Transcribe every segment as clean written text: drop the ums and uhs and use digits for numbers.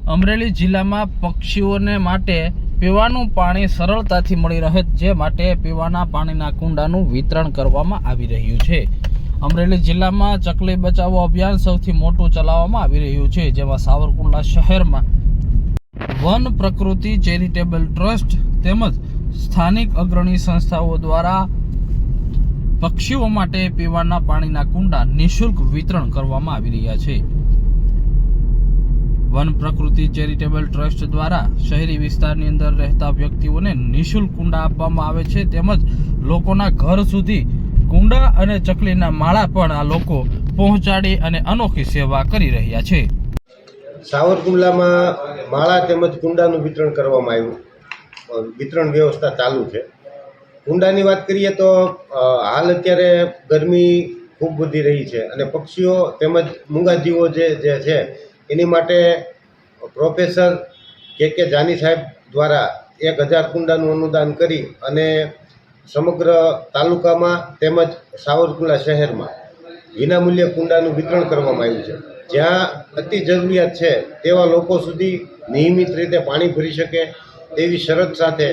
અમરેલી જિલ્લામાં પક્ષીઓને માટે પીવાનું પાણી સરળતાથી મળી રહે જે માટે પીવાના પાણીના કુંડાનું વિતરણ કરવામાં આવી રહ્યું છે। અમરેલી જિલ્લામાં ચકલી બચાવો અભિયાન સૌથી મોટું ચલાવવામાં આવી રહ્યું છે, જેમાં સાવરકુંડલા શહેરમાં વન પ્રકૃતિ ચેરિટેબલ ટ્રસ્ટ તેમજ સ્થાનિક અગ્રણી સંસ્થાઓ દ્વારા પક્ષીઓ માટે પીવાના પાણીના કુંડા નિઃશુલ્ક વિતરણ કરવામાં આવી રહ્યા છે। વન પ્રકૃતિ ચેરિટેબલ ટ્રસ્ટ દ્વારા શહેરી વિસ્તારની અંદર રહેતા વ્યક્તિઓને નિઃશુલ્ક કુંડા આપવામાં આવે છે, તેમજ લોકોના ઘર સુધી કુંડા અને ચકલીના માળા પણ આ લોકો પહોંચાડી અને અનોખી સેવા કરી રહ્યા છે। સાવરકુંડલામાં માળા તેમજ કુંડાનું વિતરણ કરવામાં આવ્યું, વિતરણ વ્યવસ્થા ચાલુ છે। કુંડાની વાત કરીએ તો હાલ અત્યારે ગરમી ખૂબ વધી રહી છે અને પક્ષીઓ તેમજ મૂંગાજીવો જે છે એની માટે પ્રોફેસર કે જાની સાહેબ દ્વારા 1000 કુંડાનું અનુદાન કરી અને સમગ્ર તાલુકામાં તેમજ સાવરકુંડલા શહેરમાં વિનામૂલ્યે કુંડાનું વિતરણ કરવામાં આવ્યું છે। જ્યાં અતિ જરૂરિયાત છે તેવા લોકો સુધી નિયમિત રીતે પાણી ભરી શકે તેવી શરત સાથે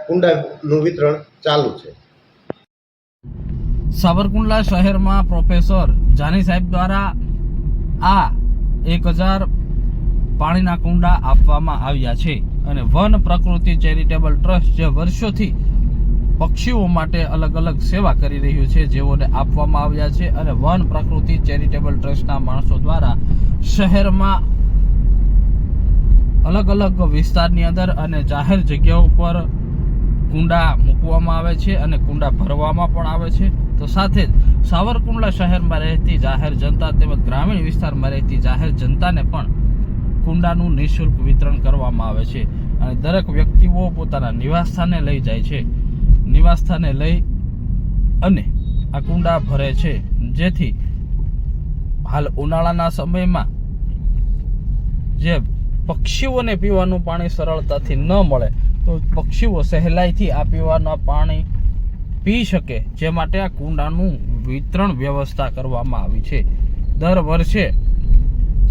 કુંડાનું વિતરણ ચાલુ છે। સાવરકુંડલા શહેરમાં પ્રોફેસર જાની સાહેબ દ્વારા આ 1000 પાણીના કુંડા આપવામાં આવ્યા છે અને વન પ્રકૃતિ ચેરિટેબલ ટ્રસ્ટ જે વર્ષોથી પક્ષીઓ માટે અલગ અલગ સેવા કરી રહ્યું છે, જેઓને આપવામાં આવ્યા છે અને વન પ્રકૃતિ ચેરિટેબલ ટ્રસ્ટના માણસો દ્વારા શહેરમાં અલગ અલગ વિસ્તારની અંદર અને જાહેર જગ્યાઓ પર કુંડા મૂકવામાં આવે છે અને કુંડા ભરવામાં પણ આવે છે। તો સાથે જ સાવરકુંડલા શહેરમાં રહેતી જાહેર જનતા તેમજ ગ્રામીણ વિસ્તારમાં રહેતી જાહેર જનતાને પણ કુંડાનું નિઃશુલ્ક વિતરણ કરવામાં આવે છે અને દરેક વ્યક્તિઓ પોતાના નિવાસસ્થાને લઈ જાય છે, નિવાસસ્થાને લઈ અને આ કુંડા ભરે છે, જેથી હાલ ઉનાળાના સમયમાં જે પક્ષીઓને પીવાનું પાણી સરળતાથી ન મળે તો પક્ષીઓ સહેલાઈથી આ પીવાના પાણી પી શકે, જે માટે આ કુંડાનું વિતરણ વ્યવસ્થા કરવામાં આવી છે। દર વર્ષે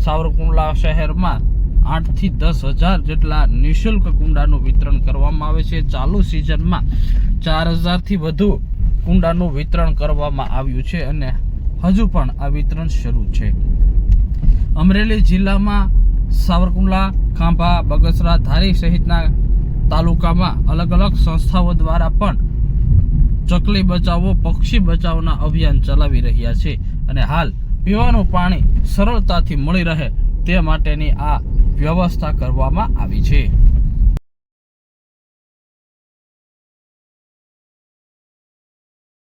સાવરકુંડલા શહેરમાં 8 થી 10,000 જેટલા નિઃશુલ્ક કુંડાનું વિતરણ કરવામાં આવે છે। ચાલુ સિઝનમાં 4000 થી વધુ કુંડાનું વિતરણ કરવામાં આવ્યું છે અને હજુ પણ આ વિતરણ શરૂ છે। અમરેલી જિલ્લામાં સાવરકુંડલા, ખાંભા, બગસરા, ધારી સહિતના તાલુકામાં અલગ અલગ સંસ્થાઓ દ્વારા પણ ચકલી બચાવો, પક્ષી બચાવના અભિયાન ચલાવી રહ્યા છે અને હાલ પીવાનું પાણી સરળતાથી મળી રહે તે માટેની આ વ્યવસ્થા કરવામાં આવી છે।